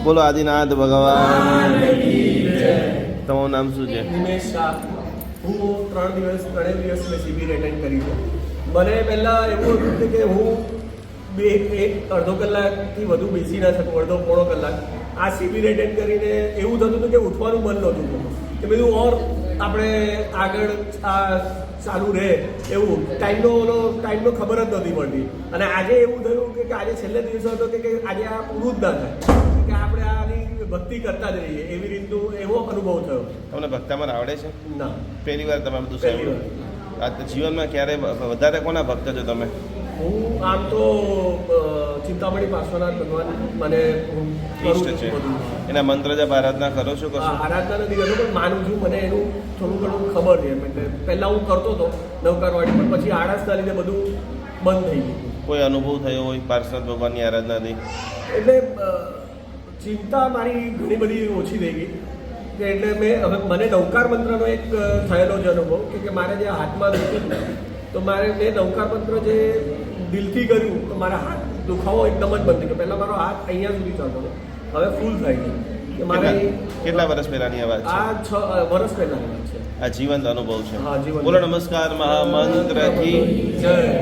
બોલો આદિનાથ ભગવાન. તમારું નામ શું છે? નિમેશ શાહ. હું 3 દિવસ મેં શિબિર એટેન્ડ કરી છે. મને પહેલાં એવું હતું કે હું અડધો કલાકથી વધુ બેસી ના શકું, અડધો પોણો કલાક. આ શિબિર એટેન્ડ કરીને એવું થતું હતું કે ઉઠવાનું મન નહોતું થતું, કે બધું ઓર આપણે આગળ આ ચાલુ રહે એવું. ટાઈમનો ખબર જ નહોતી પડતી. અને આજે એવું થયું કે આજે છેલ્લે દિવસો હતો કે આજે આ પૂરું જ ના થાય, કે આપણે આની ભક્તિ કરતા જ રહીએ એવી રીતનું એવો અનુભવ થયો. તમને ભક્તામાં આવડે છે? ના, પહેલી વાર તમે બધું પહેલી સાંભળ્યું? આ જીવનમાં ક્યારે વધારે કોના ભક્ત છો તમે? હું આમ તો ચિંતામણી પાર્શ્વનાથ ભગવાન મને હું કરું ઈષ્ટ છે. છું બધું. એના મંત્ર જપ આરાધના કરો છો કશું? આરાધના નથી કરતો પણ માનું છું, મને એનું થોડું ઘણું ખબર છે. એટલે પહેલાં હું કરતો હતો નવકારવાડી, પણ પછી આળસના લીધે બધું બંધ થઈ ગયું. કોઈ અનુભવ થયો હોય પાર્ષદ ભગવાનની આરાધનાથી? એટલે ચિંતા મારી ઘણી બધી ઓછી થઈ ગઈ. કે એટલે હવે મને નવકાર મંત્રનો એક થયેલો જ અનુભવ કે મારે જે હાથમાં દુખતું તો મારે મેં નવકાર મંત્ર જે દિલથી કર્યું તો મારા હાથ દુખાવો એકદમ જ બંધ થઈ ગયો. પહેલાં મારો હાથ અહીંયા સુધી ચાલતો હતો, હવે ફૂલ થઈ ગયો. કે મારે કેટલા વર્ષ પહેલાની આ વાત છે? આ 6 વર્ષ પહેલાની વાત છે. આ જીવંત અનુભવ છે. હા, જીવંત. બોલો નમસ્કાર મહામંત્ર કી જય.